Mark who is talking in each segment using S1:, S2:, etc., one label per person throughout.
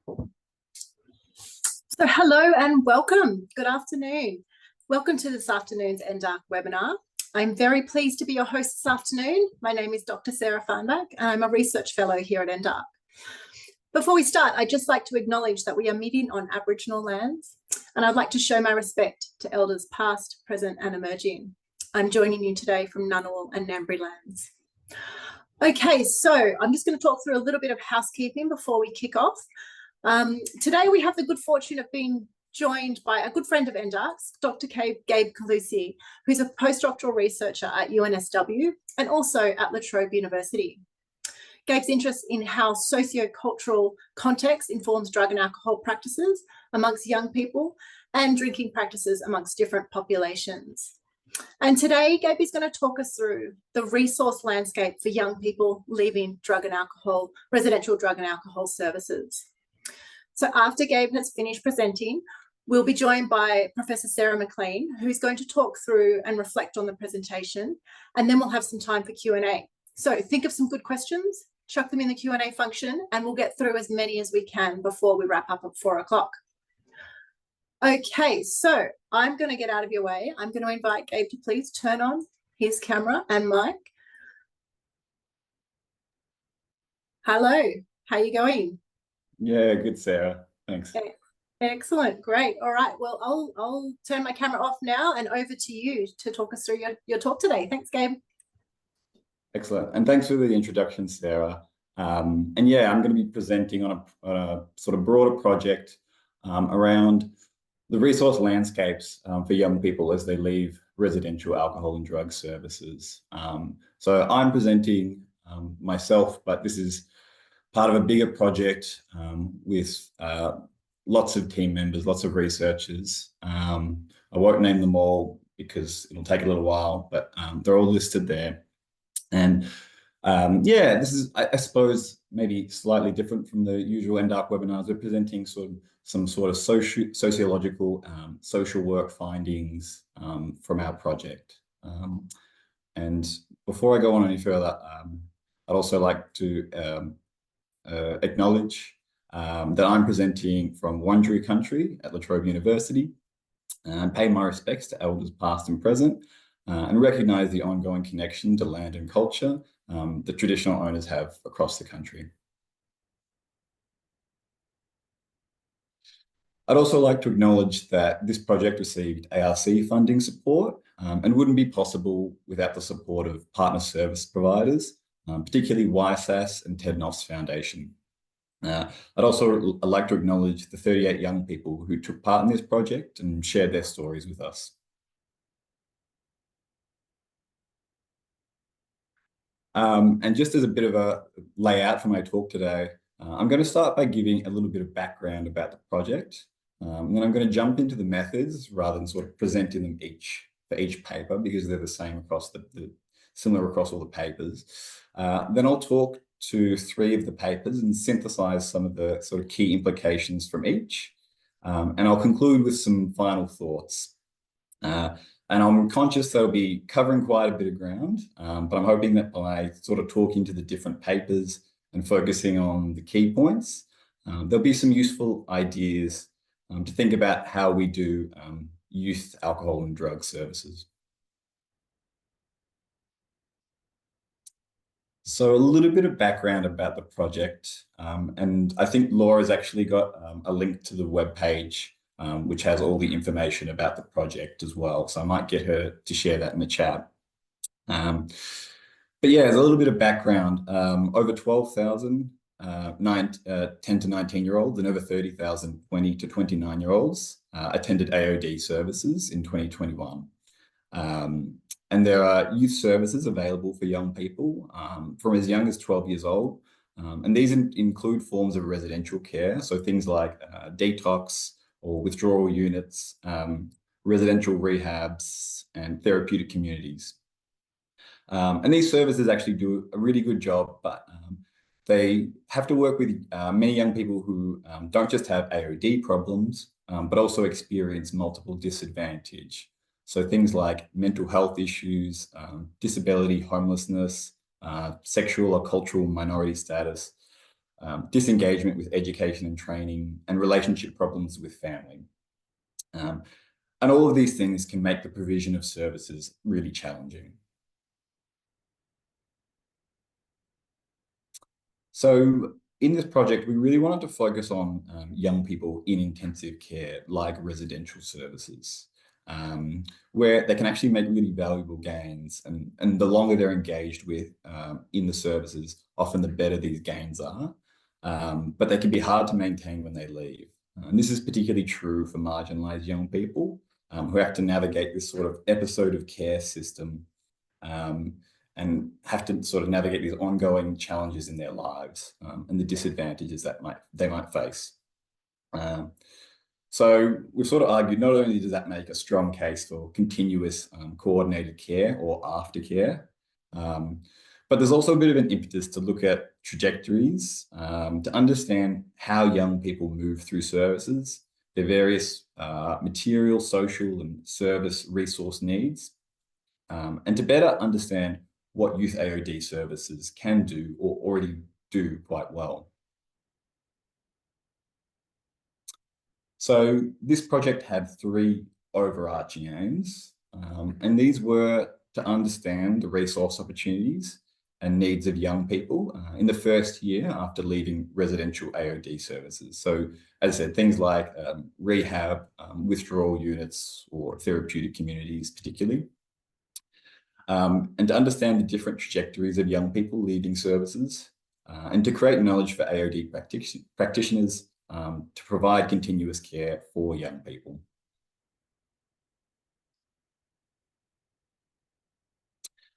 S1: So hello and welcome. Good afternoon. Welcome to this afternoon's NDARC webinar. I'm very pleased to be your host this afternoon. My name is Dr. Sarah Farnback and I'm a research fellow here at NDARC. Before we start, I'd just like to acknowledge that we are meeting on Aboriginal lands and I'd like to show my respect to elders past, present and emerging. I'm joining you today from Ngunnawal and Ngambri lands. Okay, so I'm just going to talk through a little bit of housekeeping before we kick off. Today we have the good fortune of being joined by a good friend of NDARC's, Dr. Gabe Caluzzi, who's a postdoctoral researcher at UNSW and also at Trobe University. Gabe's interest in how sociocultural context informs drug and alcohol practices amongst young people and drinking practices amongst different populations. And today, Gabe is going to talk us through the resource landscape for young people leaving residential drug and alcohol services. So after Gabe has finished presenting, we'll be joined by Professor Sarah McLean, who's going to talk through and reflect on the presentation, and then we'll have some time for Q&A. So think of some good questions, chuck them in the Q&A function, and we'll get through as many as we can before we wrap up at 4 o'clock. Okay, so I'm going to get out of your way. I'm going to invite Gabe to please turn on his camera and mic. Hello, how are you going?
S2: Yeah, good, Sarah. Thanks.
S1: Okay. Excellent, great. All right, well, I'll turn my camera off now and over to you to talk us through your talk today. Thanks, Gabe.
S2: Excellent, and thanks for the introduction, Sarah. And yeah, I'm going to be presenting on a sort of broader project around the resource landscapes for young people as they leave residential alcohol and drug services. So I'm presenting myself, but this is part of a bigger project with lots of team members, lots of researchers. I won't name them all because it'll take a little while, but they're all listed there. And yeah, this is, I suppose, maybe slightly different from the usual NDARC webinars. We're presenting some sort of sociological, social work findings from our project. And before I go on any further, I'd also like to acknowledge that I'm presenting from Wurundjeri country at Trobe University and pay my respects to elders past and present and recognise the ongoing connection to land and culture that traditional owners have across the country. I'd also like to acknowledge that this project received ARC funding support and wouldn't be possible without the support of partner service providers, particularly YSAS and Ted Noss Foundation. I'd also like to acknowledge the 38 young people who took part in this project and shared their stories with us. And just as a bit of a layout for my talk today, I'm going to start by giving a little bit of background about the project. And then I'm going to jump into the methods rather than sort of presenting them for each paper because they're the same across similar across all the papers. Then I'll talk to 3 of the papers and synthesize some of the sort of key implications from each. And I'll conclude with some final thoughts. And I'm conscious that I'll be covering quite a bit of ground, but I'm hoping that by sort of talking to the different papers and focusing on the key points, there'll be some useful ideas to think about how we do youth alcohol and drug services. So a little bit of background about the project, and I think Laura's actually got a link to the webpage which has all the information about the project as well. So I might get her to share that in the chat. But yeah, there's a little bit of background. Over 12,000 10 to 19-year-olds and over 30,000 20 to 29-year-olds attended AOD services in 2021. And there are youth services available for young people from as young as 12 years old. And these include forms of residential care, so things like detox or withdrawal units, residential rehabs, and therapeutic communities. And these services actually do a really good job, but they have to work with many young people who don't just have AOD problems, but also experience multiple disadvantage. So things like mental health issues, disability, homelessness, sexual or cultural minority status, disengagement with education and training, and relationship problems with family. And all of these things can make the provision of services really challenging. So in this project, we really wanted to focus on young people in intensive care, like residential services, where they can actually make really valuable gains. And the longer they're engaged with in the services, often the better these gains are. But they can be hard to maintain when they leave. And this is particularly true for marginalised young people who have to navigate this sort of episode of care system and have to sort of navigate these ongoing challenges in their lives and the disadvantages that they might face. So we've sort of argued not only does that make a strong case for continuous coordinated care or aftercare, but there's also a bit of an impetus to look at trajectories to understand how young people move through services, their various material, social, and service resource needs, and to better understand what youth AOD services can do or already do quite well. So this project had three overarching aims, and these were to understand the resource opportunities and needs of young people in the first year after leaving residential AOD services. So as I said, things like rehab, withdrawal units, or therapeutic communities particularly. And to understand the different trajectories of young people leaving services, and to create knowledge for AOD practitioners to provide continuous care for young people.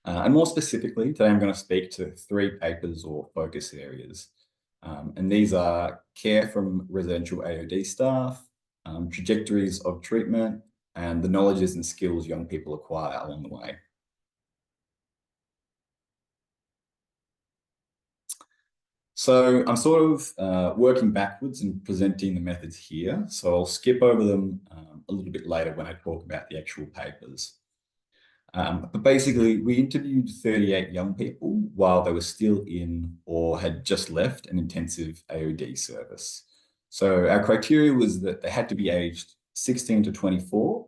S2: And more specifically, today I'm going to speak to three papers or focus areas. And these are care from residential AOD staff, trajectories of treatment, and the knowledges and skills young people acquire along the way. So I'm sort of working backwards and presenting the methods here. So I'll skip over them a little bit later when I talk about the actual papers. But basically, we interviewed 38 young people while they were still in or had just left an intensive AOD service. So our criteria was that they had to be aged 16 to 24,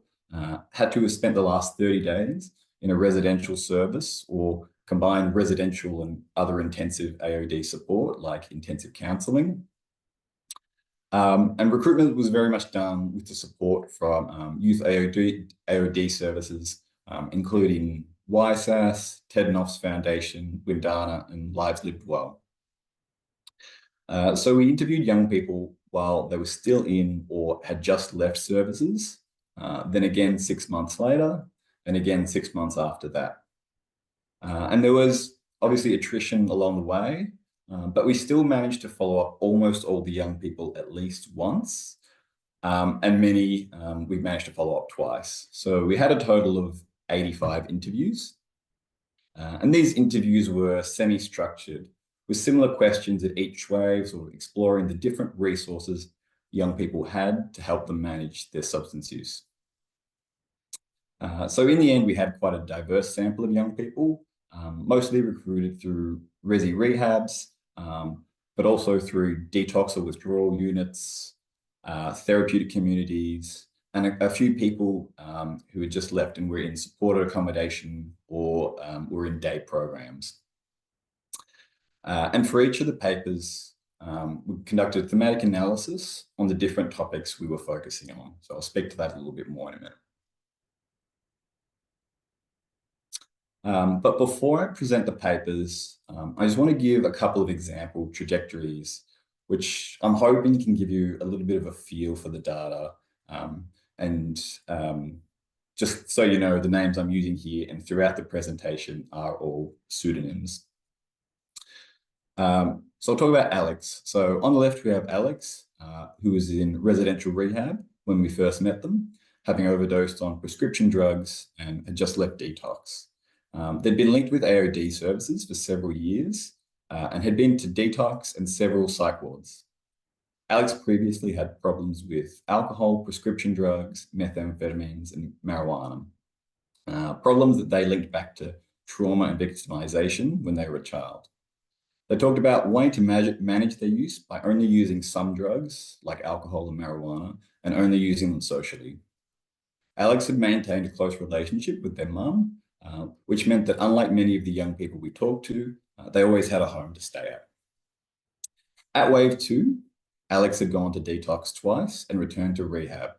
S2: had to have spent the last 30 days in a residential service or combined residential and other intensive AOD support like intensive counselling. And recruitment was very much done with the support from youth AOD services, including YSAS, Ted Noff's Foundation, Windana, and Lives Lived Well. So we interviewed young people while they were still in or had just left services, then again 6 months later, and again 6 months after that. And there was obviously attrition along the way, but we still managed to follow up almost all the young people at least once, and many we managed to follow up twice. So we had a total of 85 interviews, and these interviews were semi-structured with similar questions at each wave, sort of exploring the different resources young people had to help them manage their substance use. So in the end, we had quite a diverse sample of young people, mostly recruited through resi rehabs, but also through detox or withdrawal units, therapeutic communities, and a few people who had just left and were in supported accommodation or were in day programs. And for each of the papers, we conducted thematic analysis on the different topics we were focusing on. So I'll speak to that a little bit more in a minute. But before I present the papers, I just want to give a couple of example trajectories, which I'm hoping can give you a little bit of a feel for the data. And just so you know, the names I'm using here and throughout the presentation are all pseudonyms. So I'll talk about Alex. So on the left, we have Alex, who was in residential rehab when we first met them, having overdosed on prescription drugs and had just left detox. They'd been linked with AOD services for several years and had been to detox and several psych wards. Alex previously had problems with alcohol, prescription drugs, methamphetamines, and marijuana. Problems that they linked back to trauma and victimization when they were a child. They talked about wanting to manage their use by only using some drugs, like alcohol and marijuana, and only using them socially. Alex had maintained a close relationship with their mum, which meant that unlike many of the young people we talked to, they always had a home to stay at. At wave 2, Alex had gone to detox twice and returned to rehab.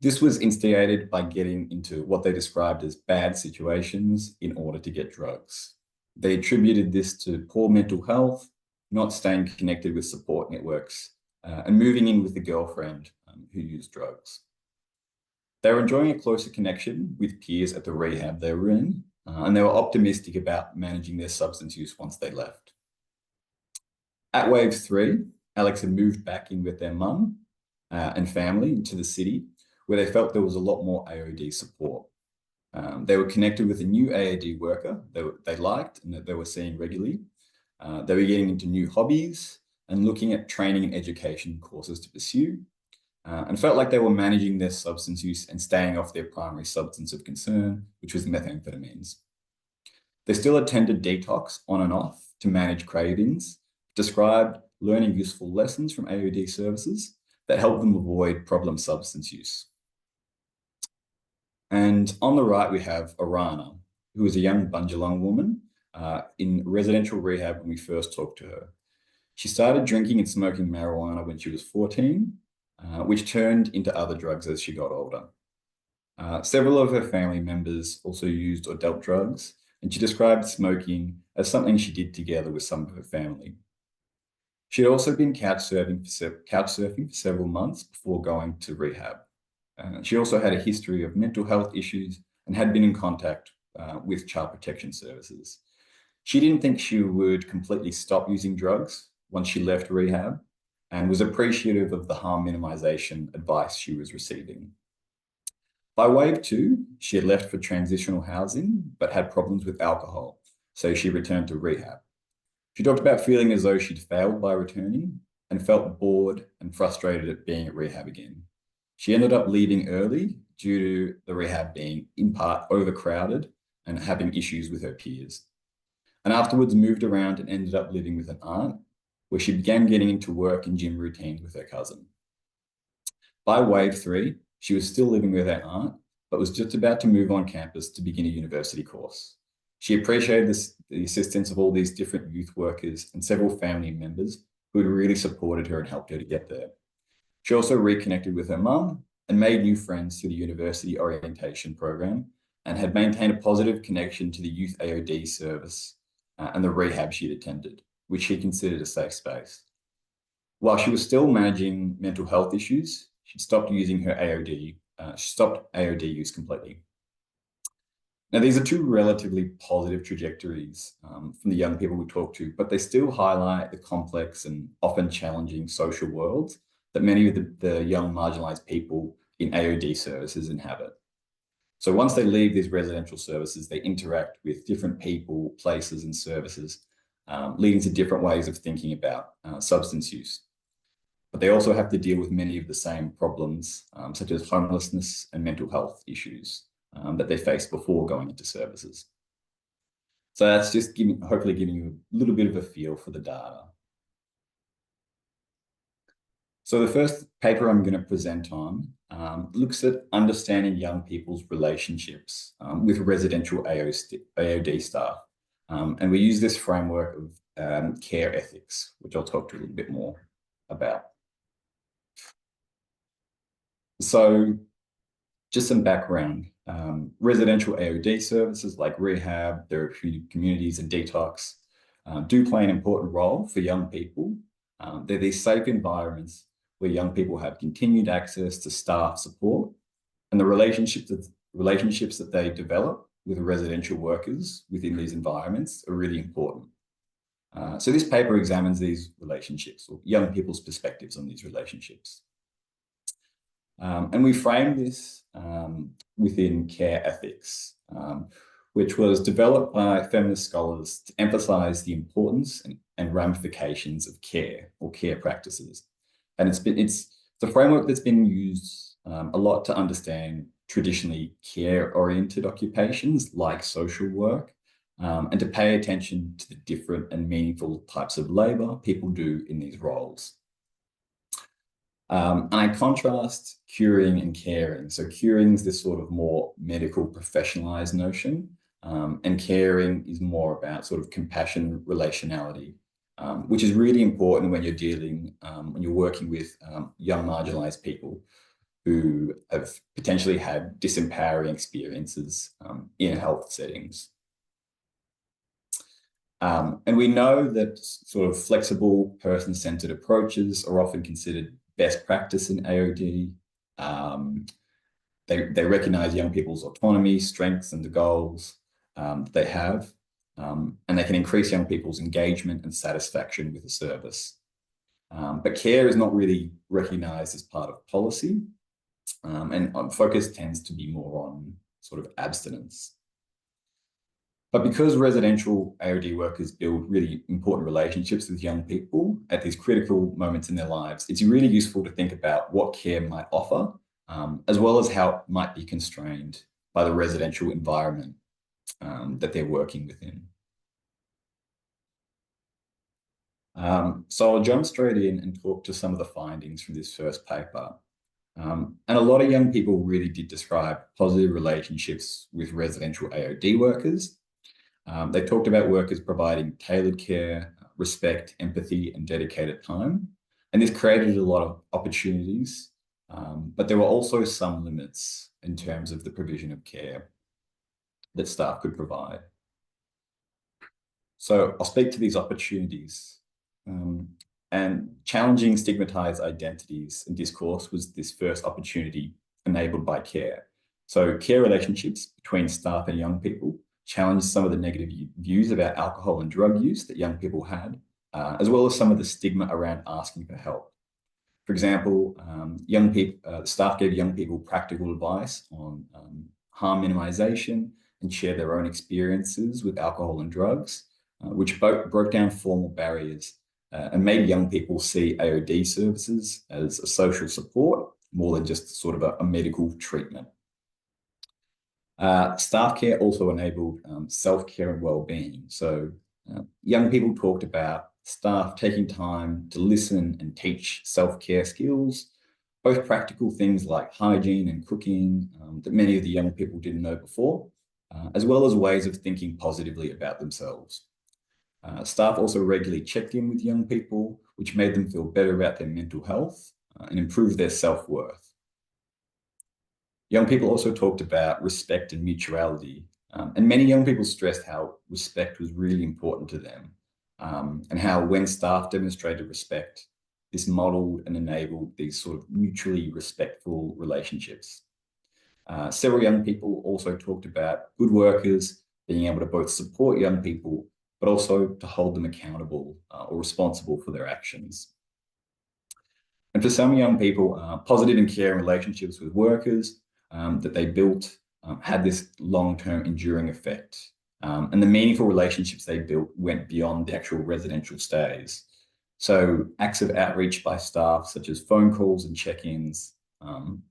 S2: This was instigated by getting into what they described as bad situations in order to get drugs. They attributed this to poor mental health, not staying connected with support networks, and moving in with a girlfriend who used drugs. They were enjoying a closer connection with peers at the rehab they were in, and they were optimistic about managing their substance use once they left. At wave 3, Alex had moved back in with their mum and family into the city, where they felt there was a lot more AOD support. They were connected with a new AOD worker they liked and that they were seeing regularly. They were getting into new hobbies and looking at training and education courses to pursue, and felt like they were managing their substance use and staying off their primary substance of concern, which was methamphetamines. They still attended detox on and off to manage cravings, described learning useful lessons from AOD services that helped them avoid problem substance use. And on the right, we have Arana, who was a young Bundjalung woman in residential rehab when we first talked to her. She started drinking and smoking marijuana when she was 14, which turned into other drugs as she got older. Several of her family members also used or dealt drugs, and she described smoking as something she did together with some of her family. She had also been couch surfing for several months before going to rehab. She also had a history of mental health issues and had been in contact with child protection services. She didn't think she would completely stop using drugs once she left rehab, and was appreciative of the harm minimization advice she was receiving. By wave 2, she had left for transitional housing, but had problems with alcohol, so she returned to rehab. She talked about feeling as though she'd failed by returning and felt bored and frustrated at being at rehab again. She ended up leaving early due to the rehab being in part overcrowded and having issues with her peers. And afterwards moved around and ended up living with an aunt, where she began getting into work and gym routines with her cousin. By wave 3, she was still living with her aunt, but was just about to move on campus to begin a university course. She appreciated the assistance of all these different youth workers and several family members who had really supported her and helped her to get there. She also reconnected with her mum and made new friends through the university orientation program, and had maintained a positive connection to the youth AOD service and the rehab she'd attended, which she considered a safe space. While she was still managing mental health issues, she'd stopped using her AOD. She stopped AOD use completely. Now, these are two relatively positive trajectories from the young people we talk to, but they still highlight the complex and often challenging social worlds that many of the young marginalized people in AOD services inhabit. So once they leave these residential services, they interact with different people, places, and services, leading to different ways of thinking about substance use. But they also have to deal with many of the same problems, such as homelessness and mental health issues that they faced before going into services. So that's just hopefully giving you a little bit of a feel for the data. So the first paper I'm going to present on looks at understanding young people's relationships with residential AOD staff. And we use this framework of care ethics, which I'll talk to a little bit more about. So just some background. Residential AOD services like rehab, therapeutic communities, and detox do play an important role for young people. They're these safe environments where young people have continued access to staff support, and the relationships that they develop with residential workers within these environments are really important. So this paper examines these relationships, or young people's perspectives on these relationships. And we frame this within care ethics, which was developed by feminist scholars to emphasize the importance and ramifications of care or care practices. And it's a framework that's been used a lot to understand traditionally care-oriented occupations like social work, and to pay attention to the different and meaningful types of labour people do in these roles. And I contrast curing and caring. So curing is this sort of more medical professionalized notion, and caring is more about sort of compassion, relationality, which is really important when when you're working with young marginalized people who have potentially had disempowering experiences in health settings. And we know that sort of flexible, person-centered approaches are often considered best practice in AOD. They recognize young people's autonomy, strengths, and the goals they have, and they can increase young people's engagement and satisfaction with the service. But care is not really recognized as part of policy, and focus tends to be more on sort of abstinence. But because residential AOD workers build really important relationships with young people at these critical moments in their lives, it's really useful to think about what care might offer, as well as how it might be constrained by the residential environment that they're working within. So I'll jump straight in and talk to some of the findings from this first paper. And a lot of young people really did describe positive relationships with residential AOD workers. They talked about workers providing tailored care, respect, empathy, and dedicated time. And this created a lot of opportunities, but there were also some limits in terms of the provision of care that staff could provide. So I'll speak to these opportunities. And challenging stigmatized identities and discourse was this first opportunity enabled by care. So care relationships between staff and young people challenged some of the negative views about alcohol and drug use that young people had, as well as some of the stigma around asking for help. For example, staff gave young people practical advice on harm minimization and shared their own experiences with alcohol and drugs, which broke down formal barriers and made young people see AOD services as a social support more than just sort of a medical treatment. Staff care also enabled self-care and well-being. So young people talked about staff taking time to listen and teach self-care skills, both practical things like hygiene and cooking that many of the young people didn't know before, as well as ways of thinking positively about themselves. Staff also regularly checked in with young people, which made them feel better about their mental health and improved their self-worth. Young people also talked about respect and mutuality, and many young people stressed how respect was really important to them, and how when staff demonstrated respect, this modeled and enabled these sort of mutually respectful relationships. Several young people also talked about good workers being able to both support young people, but also to hold them accountable or responsible for their actions. And for some young people, positive and caring relationships with workers that they built had this long-term enduring effect. And the meaningful relationships they built went beyond the actual residential stays. So acts of outreach by staff, such as phone calls and check-ins,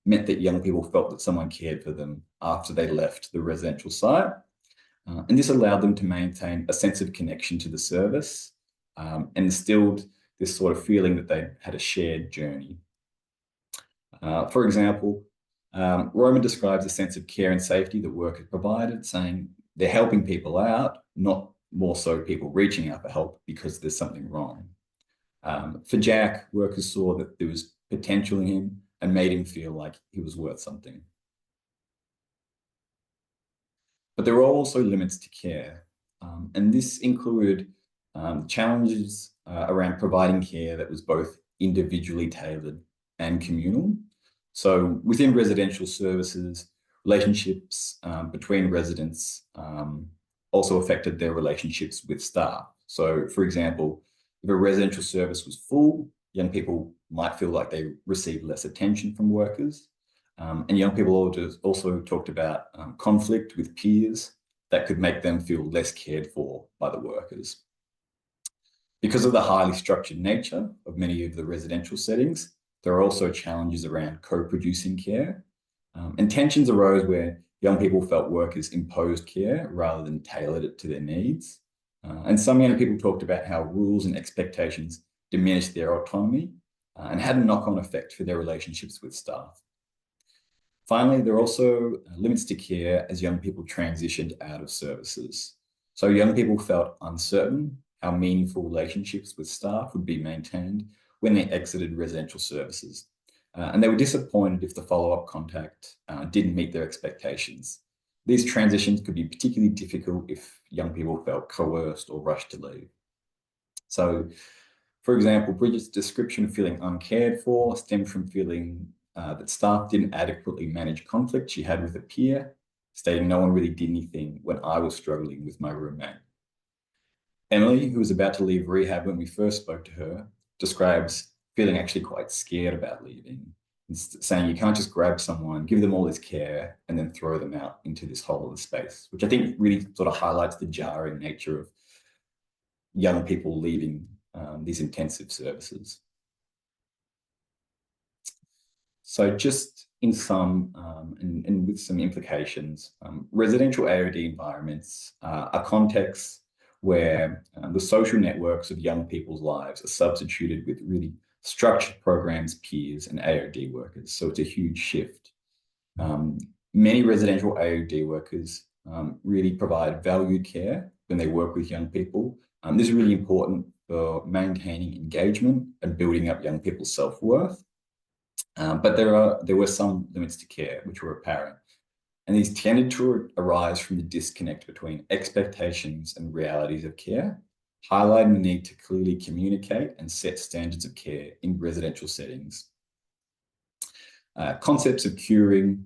S2: meant that young people felt that someone cared for them after they left the residential site. And this allowed them to maintain a sense of connection to the service and instilled this sort of feeling that they had a shared journey. For example, Roman describes a sense of care and safety that workers provided, saying they're helping people out, not more so people reaching out for help because there's something wrong. For Jack, workers saw that there was potential in him and made him feel like he was worth something. But there are also limits to care, and this included challenges around providing care that was both individually tailored and communal. So within residential services, relationships between residents also affected their relationships with staff. So for example, if a residential service was full, young people might feel like they received less attention from workers. And young people also talked about conflict with peers that could make them feel less cared for by the workers. Because of the highly structured nature of many of the residential settings, there are also challenges around co-producing care. And tensions arose where young people felt workers imposed care rather than tailored it to their needs. And some young people talked about how rules and expectations diminished their autonomy and had a knock-on effect for their relationships with staff. Finally, there are also limits to care as young people transitioned out of services. So young people felt uncertain how meaningful relationships with staff would be maintained when they exited residential services. And they were disappointed if the follow-up contact didn't meet their expectations. These transitions could be particularly difficult if young people felt coerced or rushed to leave. So, for example, Bridget's description of feeling uncared for stemmed from feeling that staff didn't adequately manage conflict she had with a peer, stating no one really did anything when I was struggling with my roommate. Emily, who was about to leave rehab when we first spoke to her, describes feeling actually quite scared about leaving, and saying you can't just grab someone, give them all this care, and then throw them out into this hole of the space, which I think really sort of highlights the jarring nature of young people leaving these intensive services. So just in sum, and with some implications, residential AOD environments are contexts where the social networks of young people's lives are substituted with really structured programs, peers, and AOD workers. So it's a huge shift. Many residential AOD workers really provide valued care when they work with young people. This is really important for maintaining engagement and building up young people's self-worth. But there were some limits to care which were apparent. And these tended to arise from the disconnect between expectations and realities of care, highlighting the need to clearly communicate and set standards of care in residential settings. Concepts of curing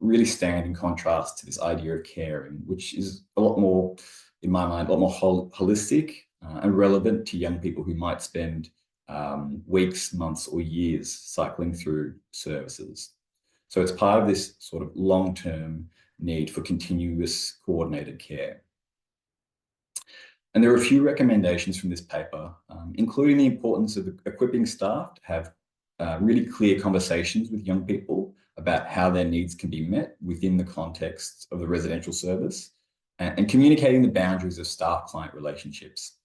S2: really stand in contrast to this idea of caring, which is a lot more, in my mind, a lot more holistic and relevant to young people who might spend weeks, months, or years cycling through services. So it's part of this sort of long-term need for continuous coordinated care. And there are a few recommendations from this paper, including the importance of equipping staff to have really clear conversations with young people about how their needs can be met within the context of the residential service, and communicating the boundaries of staff-client relationships.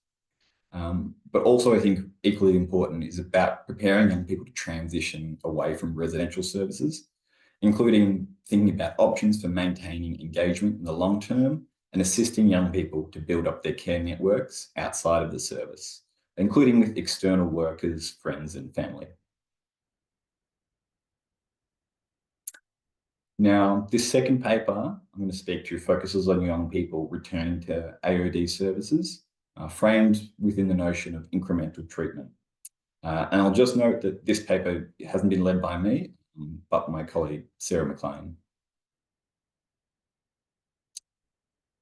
S2: But also, I think equally important is about preparing young people to transition away from residential services, including thinking about options for maintaining engagement in the long term and assisting young people to build up their care networks outside of the service, including with external workers, friends, and family. Now, this second paper I'm going to speak to focuses on young people returning to AOD services, framed within the notion of incremental treatment. And I'll just note that this paper hasn't been led by me, but my colleague, Sarah McLean.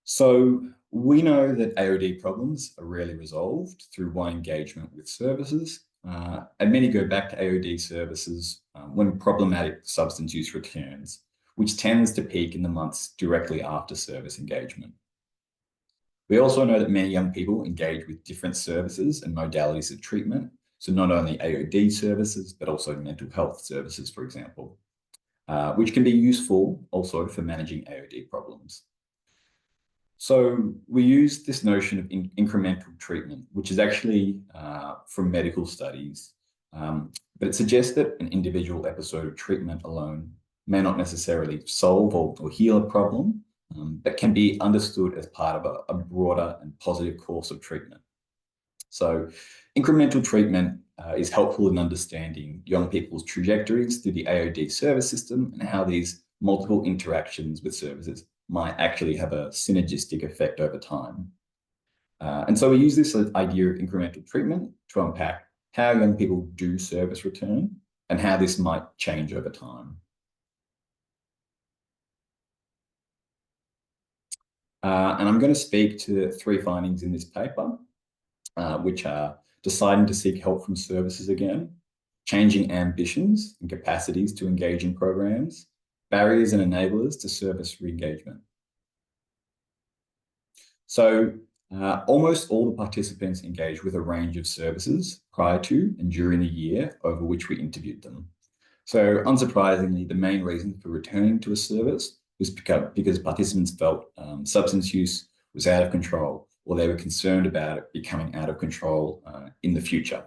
S2: So we know that AOD problems are rarely resolved through one engagement with services, and many go back to AOD services when problematic substance use returns, which tends to peak in the months directly after service engagement. We also know that many young people engage with different services and modalities of treatment, so not only AOD services, but also mental health services, for example, which can be useful also for managing AOD problems. So we use this notion of incremental treatment, which is actually from medical studies, but it suggests that an individual episode of treatment alone may not necessarily solve or heal a problem, but can be understood as part of a broader and positive course of treatment. So incremental treatment is helpful in understanding young people's trajectories through the AOD service system and how these multiple interactions with services might actually have a synergistic effect over time. And so we use this idea of incremental treatment to unpack how young people do service return and how this might change over time. And I'm going to speak to three findings in this paper, which are deciding to seek help from services again, changing ambitions and capacities to engage in programs, barriers and enablers to service re-engagement. So almost all the participants engaged with a range of services prior to and during the year over which we interviewed them. So unsurprisingly, the main reason for returning to a service was because participants felt substance use was out of control, or they were concerned about it becoming out of control in the future.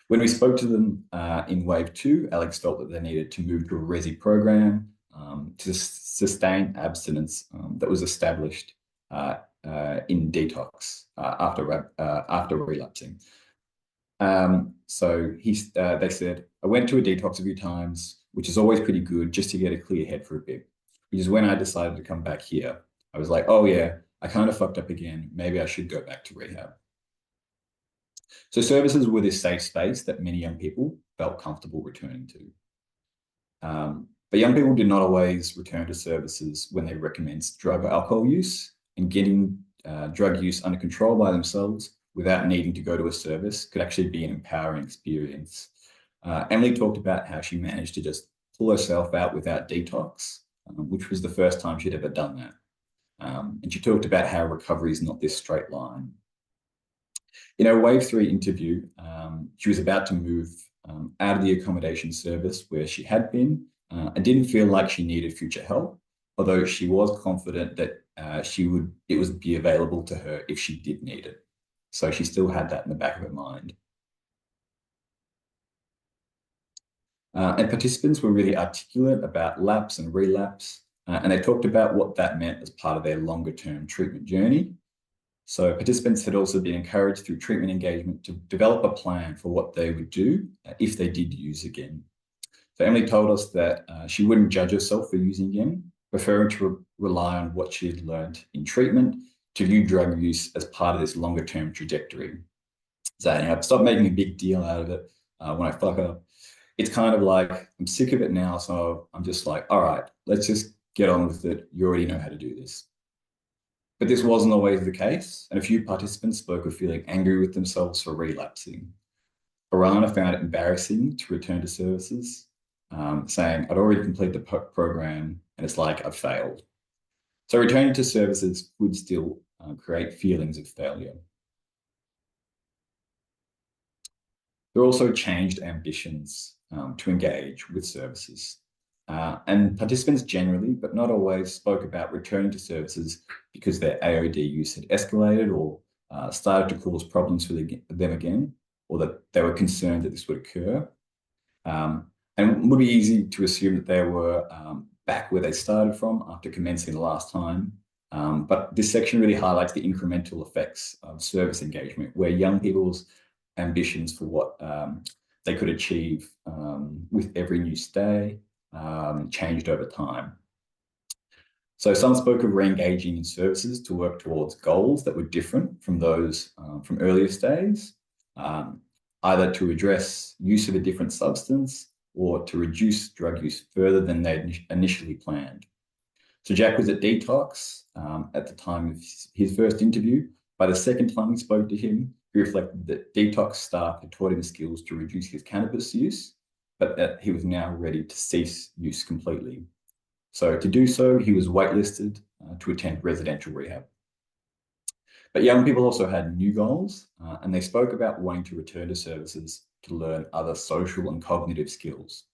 S2: When we spoke to them in wave 2, Alex felt that they needed to move to a RESI program to sustain abstinence that was established in detox after relapsing. So they said, I went to a detox a few times, which is always pretty good just to get a clear head for a bit. Which is when I decided to come back here. I was like, oh yeah, I kind of fucked up again. Maybe I should go back to rehab. So services were this safe space that many young people felt comfortable returning to. But young people did not always return to services when they recommenced drug or alcohol use, and getting drug use under control by themselves without needing to go to a service could actually be an empowering experience. Emily talked about how she managed to just pull herself out without detox, which was the first time she'd ever done that. And she talked about how recovery is not this straight line. In her wave 3 interview, she was about to move out of the accommodation service where she had been and didn't feel like she needed future help, although she was confident that it would be available to her if she did need it. So she still had that in the back of her mind. And participants were really articulate about lapse and relapse, and they talked about what that meant as part of their longer-term treatment journey. So participants had also been encouraged through treatment engagement to develop a plan for what they would do if they did use again. So Emily told us that she wouldn't judge herself for using again, preferring to rely on what she had learned in treatment to view drug use as part of this longer-term trajectory. So I've stopped making a big deal out of it when I fuck up. It's kind of like, I'm sick of it now, so I'm just like, all right, let's just get on with it. You already know how to do this. But this wasn't always the case, and a few participants spoke of feeling angry with themselves for relapsing. Arana found it embarrassing to return to services, saying, I'd already completed the program, and it's like I've failed. So returning to services would still create feelings of failure. There are also changed ambitions to engage with services. And participants generally, but not always, spoke about returning to services because their AOD use had escalated or started to cause problems for them again, or that they were concerned that this would occur. And it would be easy to assume that they were back where they started from after commencing the last time. But this section really highlights the incremental effects of service engagement, where young people's ambitions for what they could achieve with every new stay changed over time. So some spoke of re-engaging in services to work towards goals that were different from those from earlier stays, either to address use of a different substance or to reduce drug use further than they initially planned. So Jack was at detox at the time of his first interview. By the second time we spoke to him, he reflected that detox staff had taught him skills to reduce his cannabis use, but that he was now ready to cease use completely. So to do so, he was waitlisted to attend residential rehab. But young people also had new goals, and they spoke about wanting to return to services to learn other social and cognitive skills.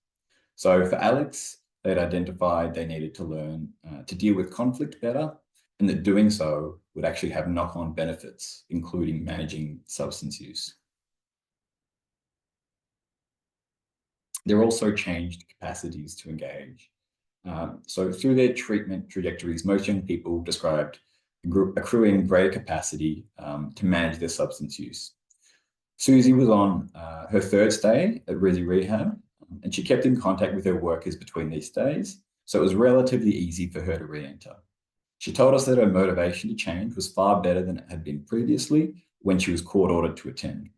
S2: So for Alex, they'd identified they needed to learn to deal with conflict better, and that doing so would actually have knock-on benefits, including managing substance use. There also changed capacities to engage. So through their treatment trajectories, most young people described accruing greater capacity to manage their substance use. Susie was on her third stay at Resi Rehab, and she kept in contact with her workers between these stays, so it was relatively easy for her to re-enter. She told us that her motivation to change was far better than it had been previously when she was court-ordered to attend.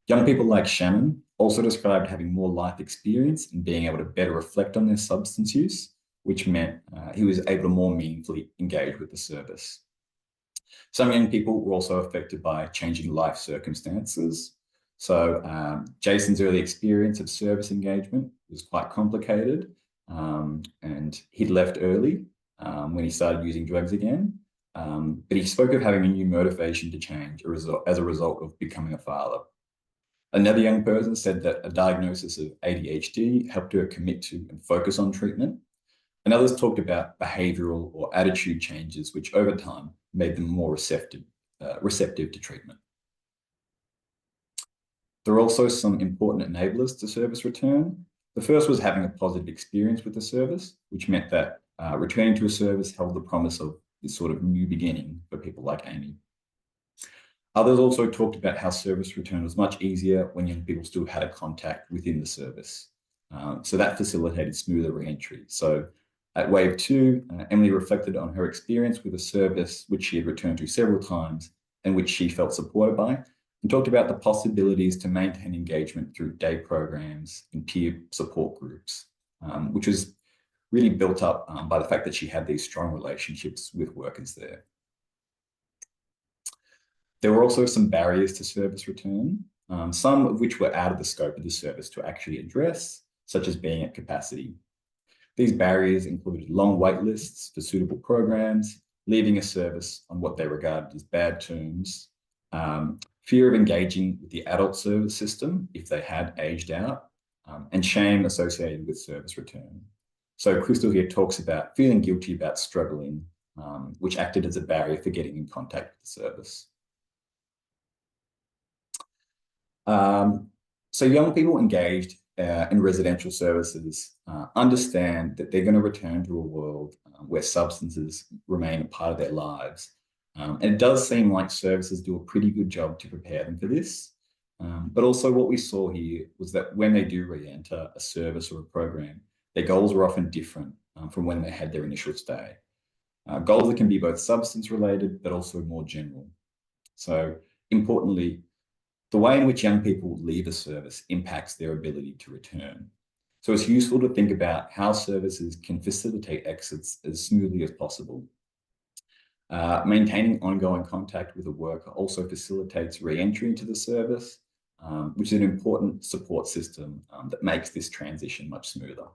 S2: Young people like Shannon also described having more life experience and being able to better reflect on their substance use, which meant he was able to more meaningfully engage with the service. Some young people were also affected by changing life circumstances. So Jason's early experience of service engagement was quite complicated, and he'd left early when he started using drugs again. But he spoke of having a new motivation to change as a result of becoming a father. Another young person said that a diagnosis of ADHD helped her commit to and focus on treatment. And others talked about behavioral or attitude changes, which over time made them more receptive to treatment. There are also some important enablers to service return. The first was having a positive experience with the service, which meant that returning to a service held the promise of this sort of new beginning for people like Amy. Others also talked about how service return was much easier when young people still had a contact within the service. So that facilitated smoother re-entry. So at wave 2, Emily reflected on her experience with a service which she had returned to several times and which she felt supported by, and talked about the possibilities to maintain engagement through day programs and peer support groups, which was really built up by the fact that she had these strong relationships with workers there. There were also some barriers to service return, some of which were out of the scope of the service to actually address, such as being at capacity. These barriers included long wait lists for suitable programs, leaving a service on what they regarded as bad terms, fear of engaging with the adult service system if they had aged out, and shame associated with service return. So Crystal here talks about feeling guilty about struggling, which acted as a barrier for getting in contact with the service. So young people engaged in residential services understand that they're going to return to a world where substances remain a part of their lives. And it does seem like services do a pretty good job to prepare them for this. But also what we saw here was that when they do re-enter a service or a program, their goals are often different from when they had their initial stay. Goals that can be both substance related, but also more general. So importantly, the way in which young people leave a service impacts their ability to return. So it's useful to think about how services can facilitate exits as smoothly as possible. Maintaining ongoing contact with a worker also facilitates re-entry into the service, which is an important support system that makes this transition much smoother.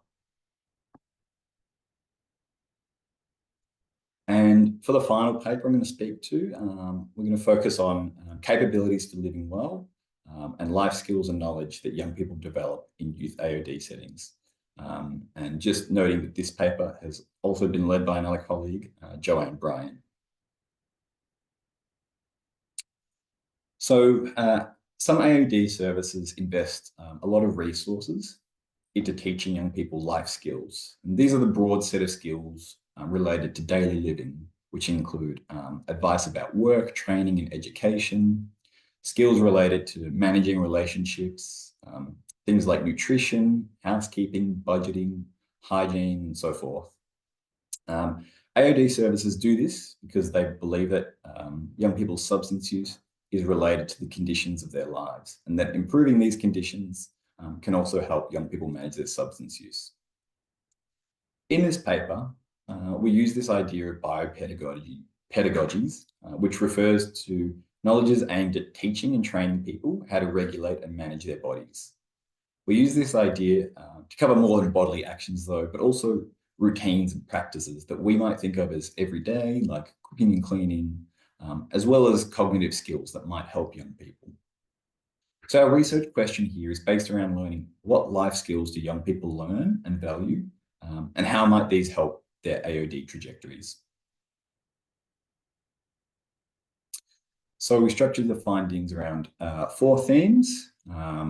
S2: And for the final paper I'm going to speak to, we're going to focus on capabilities for living well and life skills and knowledge that young people develop in youth AOD settings. And just noting that this paper has also been led by another colleague, Joanne Bryan. So some AOD services invest a lot of resources into teaching young people life skills. And these are the broad set of skills related to daily living, which include advice about work, training and education, skills related to managing relationships, things like nutrition, housekeeping, budgeting, hygiene, and so forth. AOD services do this because they believe that young people's substance use is related to the conditions of their lives, and that improving these conditions can also help young people manage their substance use. In this paper, we use this idea of biopedagogies, which refers to knowledges aimed at teaching and training people how to regulate and manage their bodies. We use this idea to cover more than bodily actions though, but also routines and practices that we might think of as everyday, like cooking and cleaning, as well as cognitive skills that might help young people. So our research question here is based around learning what life skills do young people learn and value, and how might these help their AOD trajectories. So we structured the findings around 4 themes: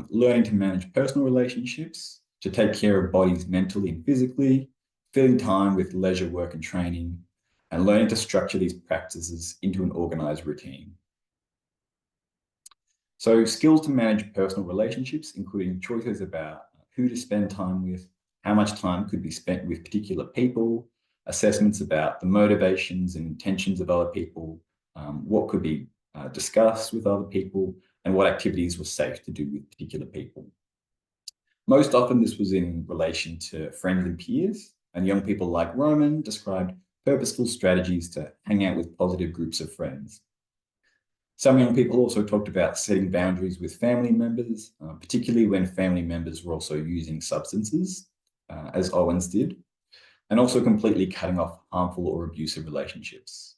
S2: learning to manage personal relationships, to take care of bodies mentally and physically, filling time with leisure, work and training, and learning to structure these practices into an organized routine. So skills to manage personal relationships, including choices about who to spend time with, how much time could be spent with particular people, assessments about the motivations and intentions of other people, what could be discussed with other people, and what activities were safe to do with particular people. Most often this was in relation to friends and peers, and young people like Roman described purposeful strategies to hang out with positive groups of friends. Some young people also talked about setting boundaries with family members, particularly when family members were also using substances, as Owens did, and also completely cutting off harmful or abusive relationships.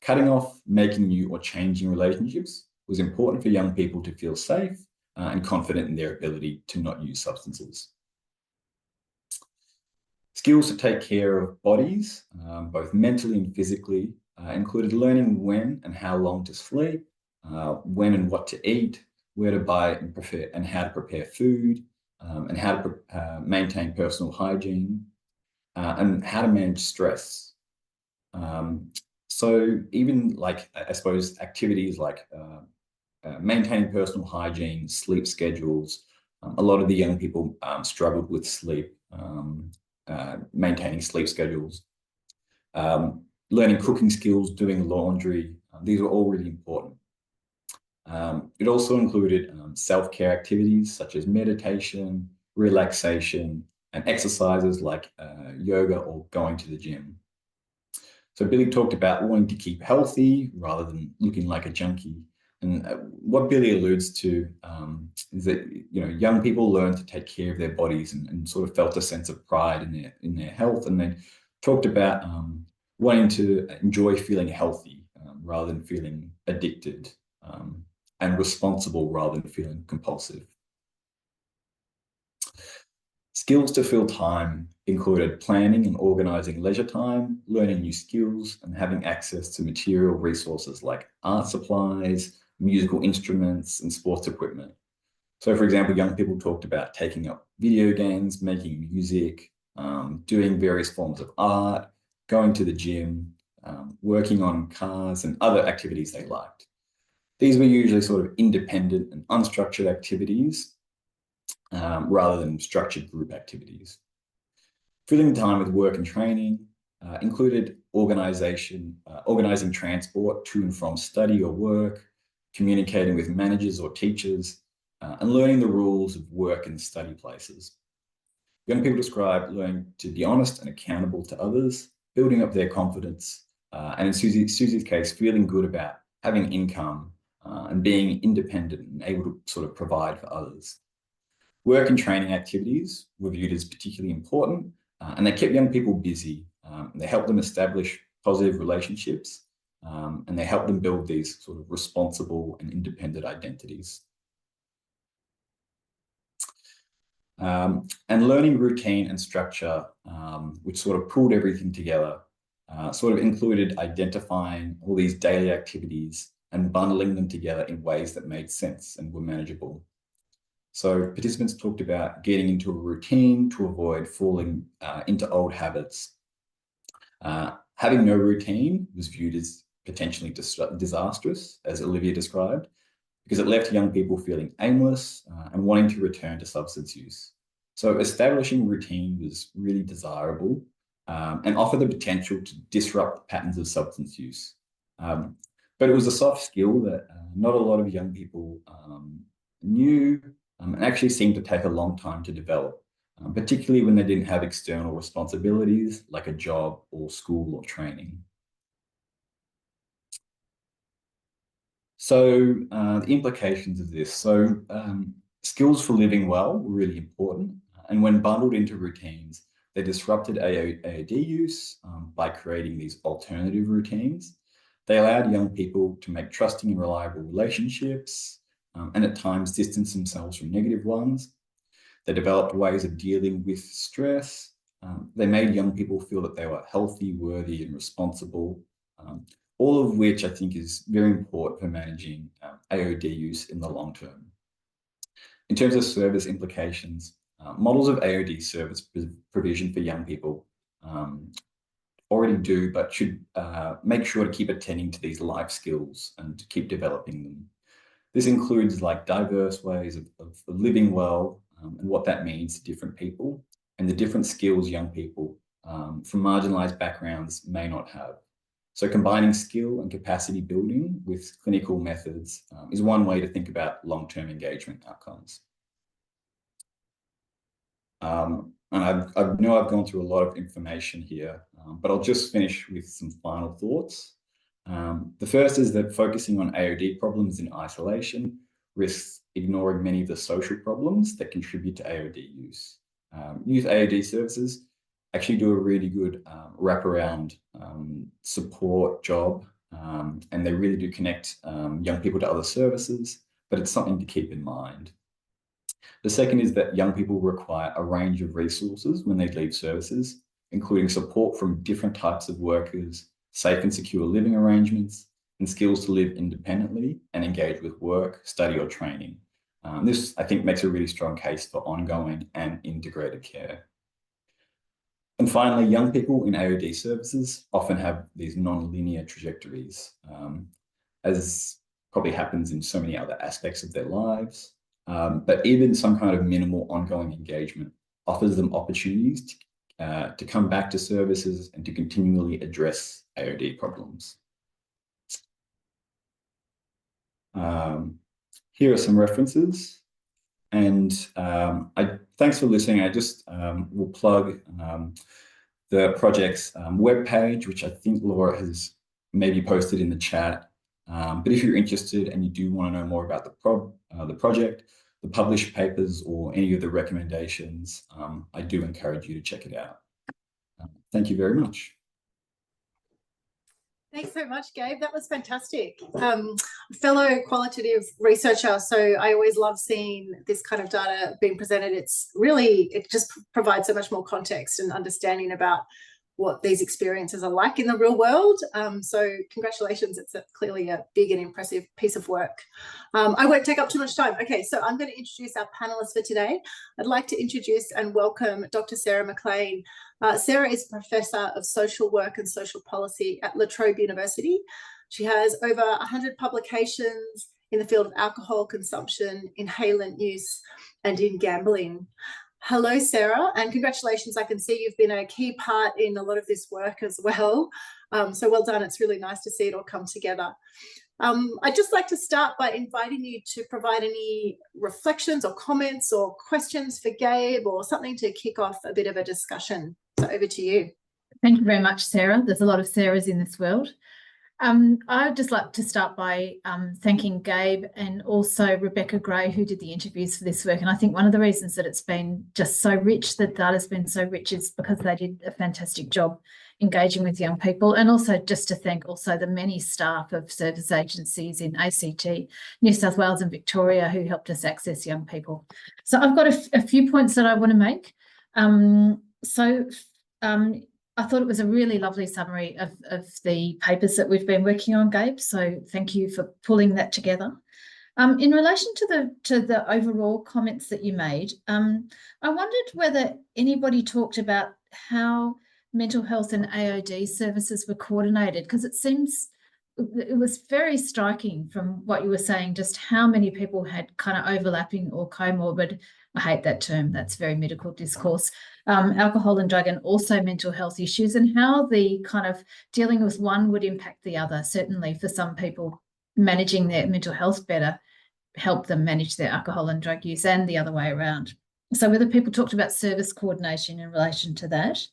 S2: Cutting off, making new or changing relationships was important for young people to feel safe and confident in their ability to not use substances. Skills to take care of bodies, both mentally and physically, included learning when and how long to sleep, when and what to eat, where to buy and how to prepare food, and how to maintain personal hygiene, and how to manage stress. So even like, I suppose, activities like maintaining personal hygiene, sleep schedules. A lot of the young people struggled with sleep, maintaining sleep schedules, learning cooking skills, doing laundry. These were all really important. It also included self-care activities such as meditation, relaxation, and exercises like yoga or going to the gym. So Billy talked about wanting to keep healthy rather than looking like a junkie. And what Billy alludes to is that young people learn to take care of their bodies and sort of felt a sense of pride in their health. And they talked about wanting to enjoy feeling healthy rather than feeling addicted, and responsible rather than feeling compulsive. Skills to fill time included planning and organizing leisure time, learning new skills, and having access to material resources like art supplies, musical instruments, and sports equipment. So, for example, young people talked about taking up video games, making music, doing various forms of art, going to the gym, working on cars, and other activities they liked. These were usually sort of independent and unstructured activities, rather than structured group activities. Filling time with work and training included organizing transport to and from study or work, communicating with managers or teachers, and learning the rules of work and study places. Young people described learning to be honest and accountable to others, building up their confidence, and in Susie's case, feeling good about having income and being independent and able to sort of provide for others. Work and training activities were viewed as particularly important, and they kept young people busy. They helped them establish positive relationships, and they helped them build these sort of responsible and independent identities. And learning routine and structure, which sort of pulled everything together, sort of included identifying all these daily activities and bundling them together in ways that made sense and were manageable. So participants talked about getting into a routine to avoid falling into old habits. Having no routine was viewed as potentially disastrous, as Olivia described, because it left young people feeling aimless and wanting to return to substance use. So establishing routine was really desirable and offered the potential to disrupt patterns of substance use. But it was a soft skill that not a lot of young people knew and actually seemed to take a long time to develop, particularly when they didn't have external responsibilities like a job or school or training. So the implications of this. So skills for living well were really important. And when bundled into routines, they disrupted AOD use by creating these alternative routines. They allowed young people to make trusting and reliable relationships, and at times distance themselves from negative ones. They developed ways of dealing with stress. They made young people feel that they were healthy, worthy, and responsible, all of which I think is very important for managing AOD use in the long term. In terms of service implications, models of AOD service provision for young people already do, but should make sure to keep attending to these life skills and to keep developing them. This includes like diverse ways of living well and what that means to different people and the different skills young people from marginalized backgrounds may not have. So combining skill and capacity building with clinical methods is one way to think about long-term engagement outcomes. And I know I've gone through a lot of information here, but I'll just finish with some final thoughts. The first is that focusing on AOD problems in isolation risks ignoring many of the social problems that contribute to AOD use. Youth AOD services actually do a really good wraparound support job, and they really do connect young people to other services, but it's something to keep in mind. The second is that young people require a range of resources when they leave services, including support from different types of workers, safe and secure living arrangements, and skills to live independently and engage with work, study, or training. This, I think, makes a really strong case for ongoing and integrated care. And finally, young people in AOD services often have these non-linear trajectories, as probably happens in so many other aspects of their lives. But even some kind of minimal ongoing engagement offers them opportunities to come back to services and to continually address AOD problems. Here are some references, and thanks for listening. I just will plug the project's webpage, which I think Laura has maybe posted in the chat. But if you're interested and you do want to know more about the project, the published papers, or any of the recommendations, I do encourage you to check it out. Thank you very much.
S1: Thanks so much, Gabe. That was fantastic. Fellow qualitative researcher, so I always love seeing this kind of data being presented. It just provides so much more context and understanding about what these experiences are like in the real world. So congratulations, it's clearly a big and impressive piece of work. I won't take up too much time. Okay, so I'm going to introduce our panelists for today. I'd like to introduce and welcome Dr. Sarah McLean. Sarah is Professor of Social Work and Social Policy at Trobe University. She has over 100 publications in the field of alcohol consumption, inhalant use, and in gambling. Hello, Sarah, and congratulations. I can see you've been a key part in a lot of this work as well. So well done. It's really nice to see it all come together. I'd just like to start by inviting you to provide any reflections or comments or questions for Gabe or something to kick off a bit of a discussion. So over to you.
S3: Thank you very much, Sarah. There's a lot of Sarahs in this world. I'd just like to start by thanking Gabe and also Rebecca Gray, who did the interviews for this work. And I think one of the reasons that it's been just so rich, that data's been so rich, is because they did a fantastic job engaging with young people. And also just to thank also the many staff of service agencies in ACT, New South Wales and Victoria who helped us access young people. So I've got a few points that I want to make. I thought it was a really lovely summary of the papers that we've been working on, Gabe. So thank you for pulling that together. In relation to the overall comments that you made, I wondered whether anybody talked about how mental health and AOD services were coordinated, because it was very striking from what you were saying, just how many people had kind of overlapping or comorbid, I hate that term, that's very medical discourse, alcohol and drug, and also mental health issues, and how the kind of dealing with one would impact the other. Certainly for some people, managing their mental health better helped them manage their alcohol and drug use, and the other way around. So whether people talked about service coordination in relation to that.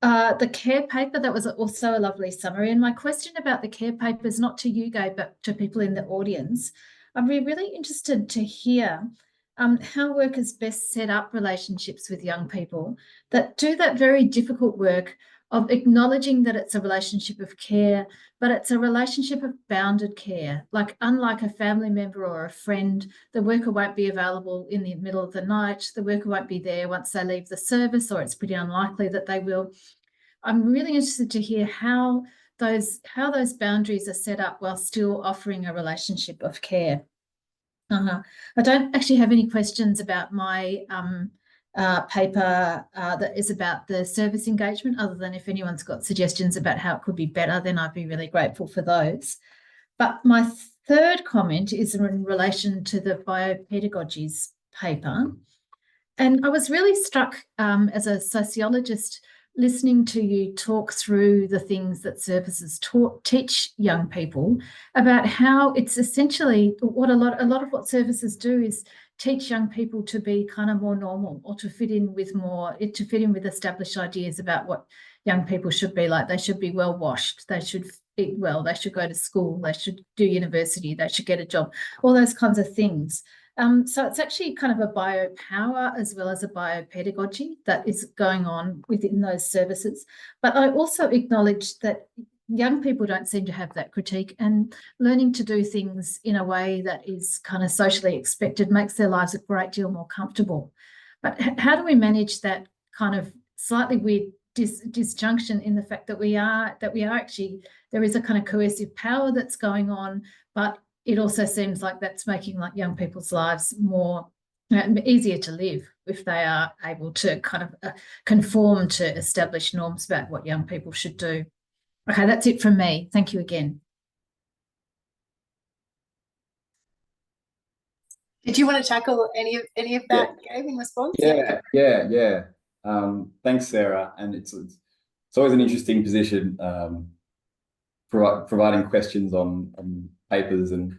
S3: The care paper, that was also a lovely summary. And my question about the care paper is not to you, Gabe, but to people in the audience. I'd be really interested to hear how workers best set up relationships with young people that do that very difficult work of acknowledging that it's a relationship of care, but it's a relationship of bounded care. Like, unlike a family member or a friend, the worker won't be available in the middle of the night. The worker won't be there once they leave the service, or it's pretty unlikely that they will. I'm really interested to hear how those boundaries are set up while still offering a relationship of care. I don't actually have any questions about my paper that is about the service engagement, other than if anyone's got suggestions about how it could be better, then I'd be really grateful for those. But my third comment is in relation to the biopedagogies paper. And I was really struck as a sociologist listening to you talk through the things that services teach young people about how it's essentially what a lot of what services do is teach young people to be kind of more normal, or to fit in with established ideas about what young people should be like. They should be well washed, they should eat well, they should go to school, they should do university, they should get a job, all those kinds of things. So it's actually kind of a biopower as well as a biopedagogy that is going on within those services. But I also acknowledge that young people don't seem to have that critique, and learning to do things in a way that is kind of socially expected makes their lives a great deal more comfortable. But how do we manage that kind of slightly weird disjunction in the fact that we are actually, there is a kind of coercive power that's going on, but it also seems like that's making like young people's lives more easier to live if they are able to kind of conform to established norms about what young people should do. Okay, that's it from me. Thank you again.
S1: Did you want to tackle any of that, Gabe, in response?
S2: Yeah. Thanks, Sarah. And it's always an interesting position, providing questions on papers, and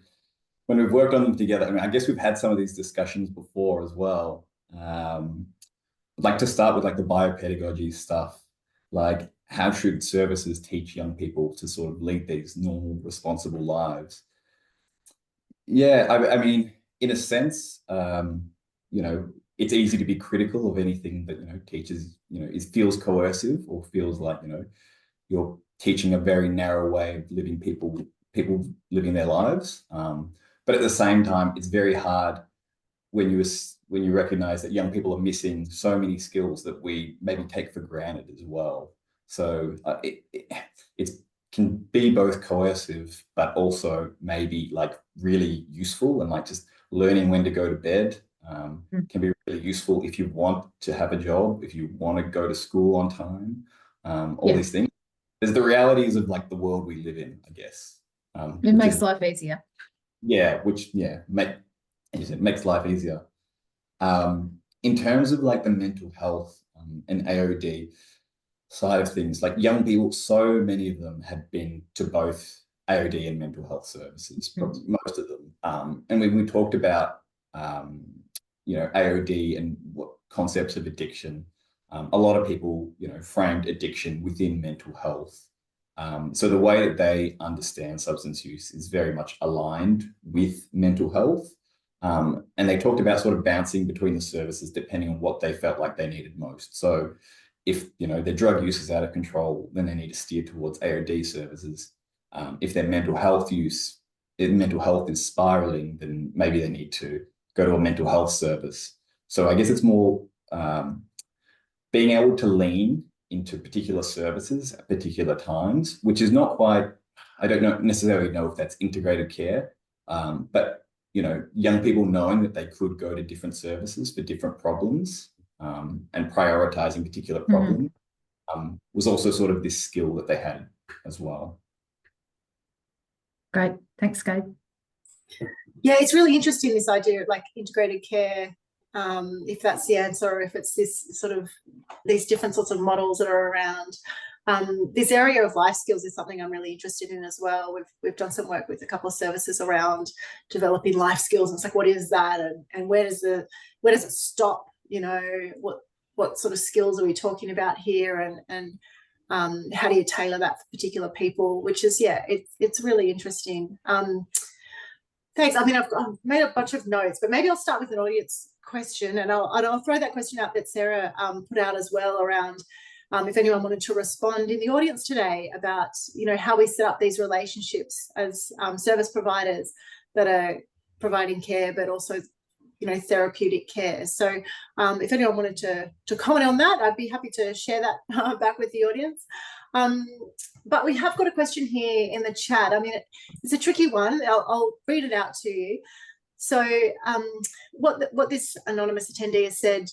S2: when we've worked on them together. I mean, I guess we've had some of these discussions before as well. I'd like to start with like the biopedagogy stuff, like how should services teach young people to sort of lead these normal, responsible lives? Yeah, I mean, in a sense, you know, it's easy to be critical of anything that, you know, teaches, you know, feels coercive or feels like, you know, you're teaching a very narrow way of living, people living their lives. But at the same time, it's very hard when you recognize that young people are missing so many skills that we maybe take for granted as well. So it can be both coercive, but also maybe like really useful, and like just learning when to go to bed can be really useful if you want to have a job, if you want to go to school on time, all these things. There's the realities of like the world we live in, I guess.
S3: It makes life easier.
S2: Yeah, makes life easier. In terms of like the mental health and AOD side of things, like young people, so many of them had been to both AOD and mental health services, probably most of them. And when we talked about, you know, AOD and what concepts of addiction, a lot of people, you know, framed addiction within mental health. So the way that they understand substance use is very much aligned with mental health. And they talked about sort of bouncing between the services depending on what they felt like they needed most. So if, you know, their drug use is out of control, then they need to steer towards AOD services. If their mental health is spiraling, then maybe they need to go to a mental health service. So I guess it's more being able to lean into particular services at particular times, which is not quite, I don't necessarily know if that's integrated care, but, you know, young people knowing that they could go to different services for different problems and prioritizing particular problems was also sort of this skill that they had as well.
S3: Great. Thanks, Gabe.
S1: Yeah, it's really interesting, this idea of like integrated care, if that's the answer, or if it's this sort of these different sorts of models that are around. This area of life skills is something I'm really interested in as well. We've done some work with a couple of services around developing life skills. And it's like, what is that, and where does it stop? You know, what sort of skills are we talking about here, and how do you tailor that for particular people? Which is, yeah, it's really interesting. Thanks. I mean, I've made a bunch of notes, but maybe I'll start with an audience question, and I'll throw that question out that Sarah put out as well around if anyone wanted to respond in the audience today about, you know, how we set up these relationships as service providers that are providing care, but also, you know, therapeutic care. So if anyone wanted to comment on that, I'd be happy to share that back with the audience. But we have got a question here in the chat. I mean, it's a tricky one. I'll read it out to you. So what this anonymous attendee has said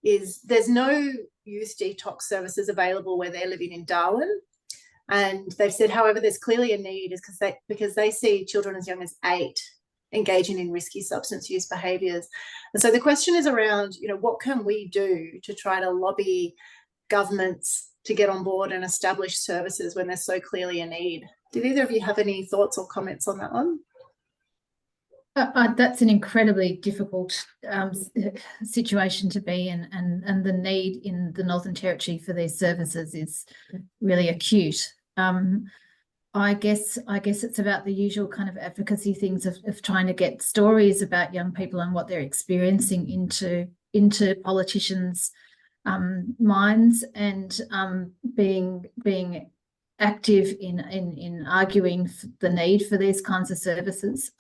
S1: is there's no youth detox services available where they're living in Darwin. And they've said, however, there's clearly a need because they see children as young as 8 engaging in risky substance use behaviours. And so the question is around, you know, what can we do to try to lobby governments to get on board and establish services when there's so clearly a need? Did either of you have any thoughts or comments on that one?
S3: That's an incredibly difficult situation to be in, and the need in the Northern Territory for these services is really acute. I guess it's about the usual kind of advocacy things of trying to get stories about young people and what they're experiencing into politicians' minds, and being active in arguing the need for these kinds of services.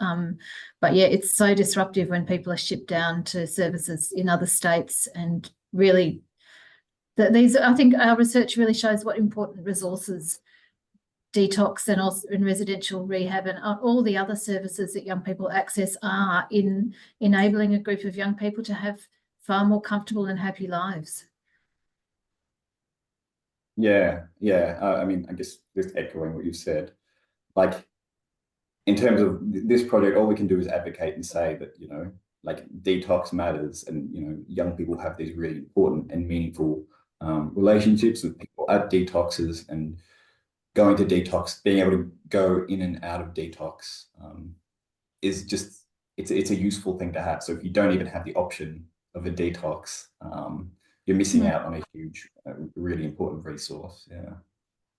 S3: But yeah, it's so disruptive when people are shipped down to services in other states and really I think our research really shows what important resources detox and also in residential rehab and all the other services that young people access are in enabling a group of young people to have far more comfortable and happy lives.
S2: Yeah. I mean, I guess just echoing what you've said, like in terms of this project, all we can do is advocate and say that, you know, like detox matters, and, you know, young people have these really important and meaningful relationships with people at detoxes, and going to detox, being able to go in and out of detox is just, it's a useful thing to have. So if you don't even have the option of a detox, you're missing out on a huge, really important resource.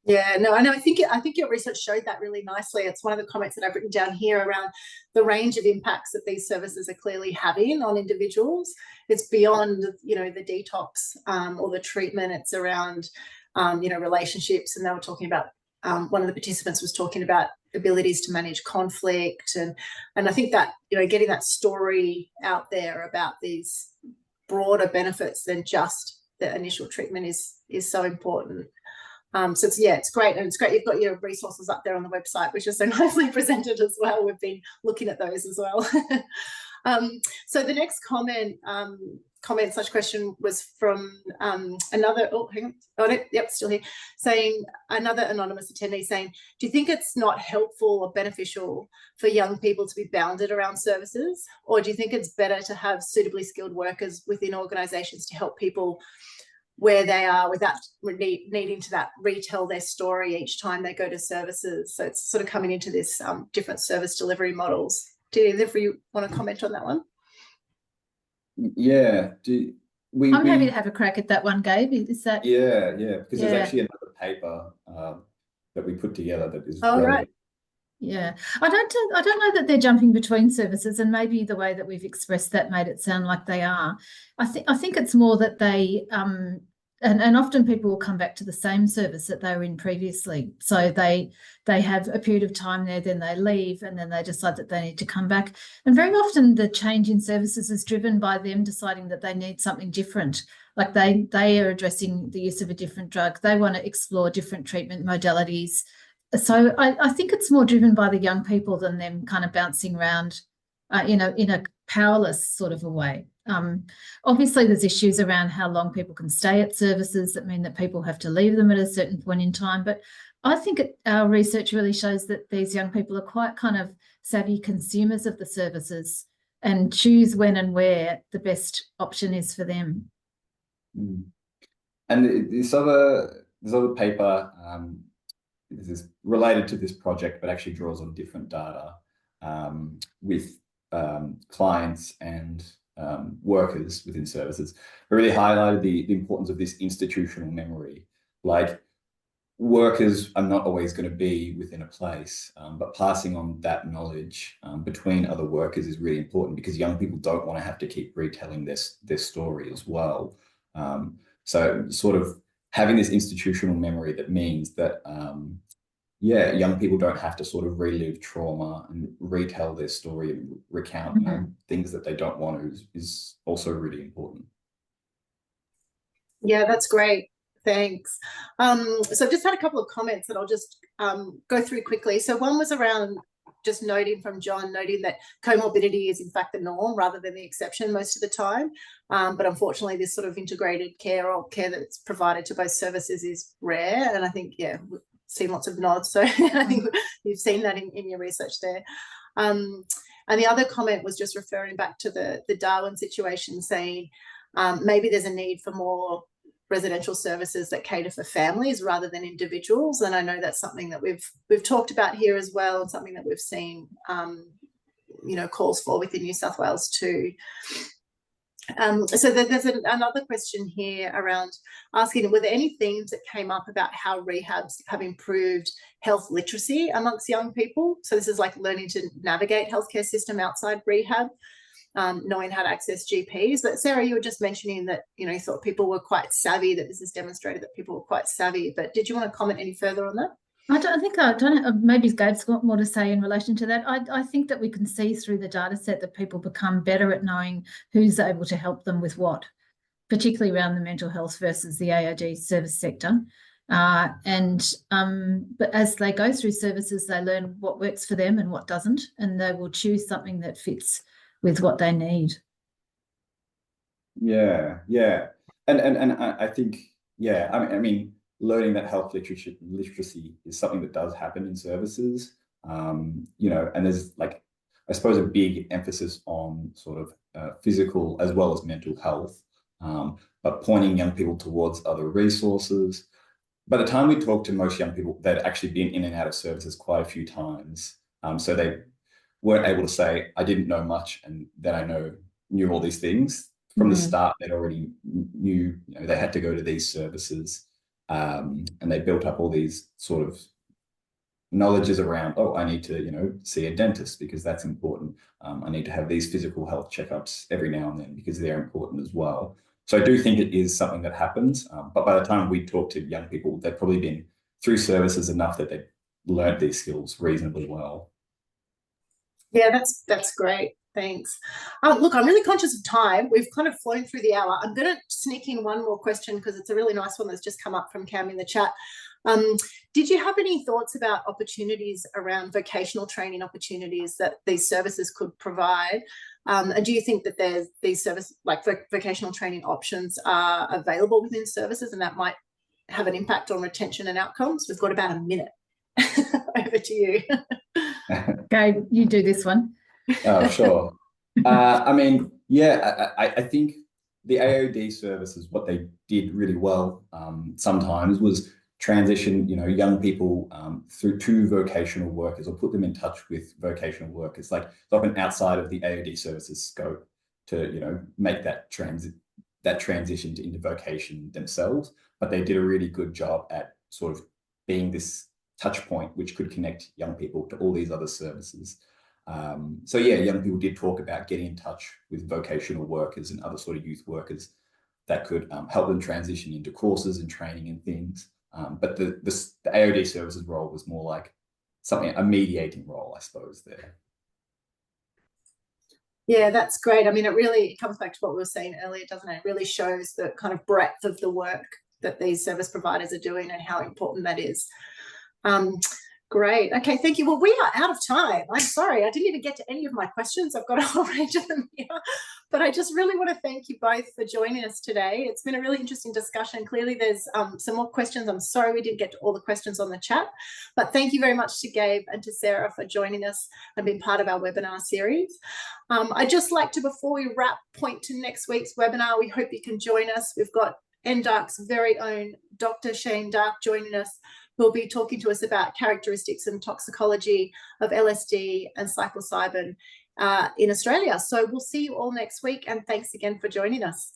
S1: Yeah, no, I know. I think your research showed that really nicely. It's one of the comments that I've written down here around the range of impacts that these services are clearly having on individuals. It's beyond, you know, the detox or the treatment. It's around, you know, relationships. And they were talking about, one of the participants was talking about abilities to manage conflict, and I think that, you know, getting that story out there about these broader benefits than just the initial treatment is so important. So it's great, and it's great you've got your resources up there on the website, which is so nicely presented as well. We've been looking at those as well. So the next question was from another, still here, saying, another anonymous attendee saying, do you think it's not helpful or beneficial for young people to be bounded around services, or do you think it's better to have suitably skilled workers within organisations to help people where they are without needing to retell their story each time they go to services? So it's sort of coming into this different service delivery models. Do either of you want to comment on that one?
S2: Yeah.
S3: I'm happy to have a crack at that one, Gabe. Is that?
S2: Yeah, because there's actually another paper that we put together that is
S1: relevant. Right.
S3: Yeah, I don't know that they're jumping between services, and maybe the way that we've expressed that made it sound like they are. I think it's more that they and often people will come back to the same service that they were in previously. So they have a period of time there, then they leave, and then they decide that they need to come back. And very often the change in services is driven by them deciding that they need something different. Like they are addressing the use of a different drug. They want to explore different treatment modalities. So I think it's more driven by the young people than them kind of bouncing around, in a powerless sort of a way. Obviously, there's issues around how long people can stay at services that mean that people have to leave them at a certain point in time. But I think our research really shows that these young people are quite kind of savvy consumers of the services and choose when and where the best option is for them.
S2: And this other paper, this is related to this project, but actually draws on different data with clients and workers within services. It really highlighted the importance of this institutional memory. Like, workers are not always going to be within a place, but passing on that knowledge between other workers is really important, because young people don't want to have to keep retelling their story as well. So sort of having this institutional memory that means that young people don't have to sort of relive trauma and retell their story and recount things that they don't want to is also really important.
S1: Yeah, that's great. Thanks. So I've just had a couple of comments that I'll just go through quickly. So one was around just noting that comorbidity is in fact the norm rather than the exception most of the time. But unfortunately, this sort of integrated care or care that's provided to both services is rare. And I think, we've seen lots of nods. So I think you've seen that in your research there. And the other comment was just referring back to the Darwin situation, saying maybe there's a need for more residential services that cater for families rather than individuals. And I know that's something that we've talked about here as well, and something that we've seen calls for within New South Wales too. So there's another question here around asking, were there any themes that came up about how rehabs have improved health literacy amongst young people? So this is like learning to navigate healthcare system outside rehab, knowing how to access GPs. But Sarah, you were just mentioning that, you thought people were quite savvy, that this has demonstrated that people were quite savvy. But did you want to comment any further on that?
S3: I don't know, maybe Gabe's got more to say in relation to that. I think that we can see through the data set that people become better at knowing who's able to help them with what. particularly around the mental health versus the AOD service sector. But as they go through services, they learn what works for them and what doesn't, and they will choose something that fits with what they need.
S2: Yeah, and I think, yeah, I mean, learning that health literacy is something that does happen in services, you know, and there's like, I suppose, a big emphasis on sort of physical as well as mental health, but pointing young people towards other resources. By the time we talk to most young people, they'd actually been in and out of services quite a few times, so they weren't able to say, I didn't know much, and then I knew all these things. From the start, they'd already knew, you know, they had to go to these services, and they built up all these sort of knowledges around, oh, I need to, you know, see a dentist because that's important. I need to have these physical health checkups every now and then because they're important as well. So I do think it is something that happens, but by the time we talk to young people, they've probably been through services enough that they've learned these skills reasonably well.
S1: Yeah, that's great. Thanks. Look, I'm really conscious of time. We've kind of flown through the hour. I'm going to sneak in one more question because it's a really nice one that's just come up from Cam in the chat. Did you have any thoughts about opportunities around vocational training opportunities that these services could provide? And do you think that there's these vocational training options are available within services and that might have an impact on retention and outcomes? We've got about a minute. Over to you.
S3: Gabe, you do this one.
S2: Oh, sure. I mean, yeah, I think the AOD services, what they did really well sometimes was transition, you know, young people through to vocational workers or put them in touch with vocational workers. Like, it's often outside of the AOD services scope to, you know, make that transition into vocation themselves. But they did a really good job at sort of being this touch point which could connect young people to all these other services. So yeah, young people did talk about getting in touch with vocational workers and other sort of youth workers that could help them transition into courses and training and things. But the AOD services role was more like a mediating role, I suppose, there.
S1: Yeah, that's great. I mean, it comes back to what we were saying earlier, doesn't it? It really shows the kind of breadth of the work that these service providers are doing and how important that is. Great. Okay, thank you. Well, we are out of time. I'm sorry, I didn't even get to any of my questions. I've got a whole range of them here, but I just really want to thank you both for joining us today. It's been a really interesting discussion. Clearly, there's some more questions. I'm sorry we didn't get to all the questions on the chat, but thank you very much to Gabe and to Sarah for joining us and being part of our webinar series. I'd just like to, before we wrap, point to next week's webinar. We hope you can join us. We've got NDARC's very own Dr. Shane Dark joining us, who'll be talking to us about characteristics and toxicology of LSD and psilocybin in Australia. So we'll see you all next week, and thanks again for joining us.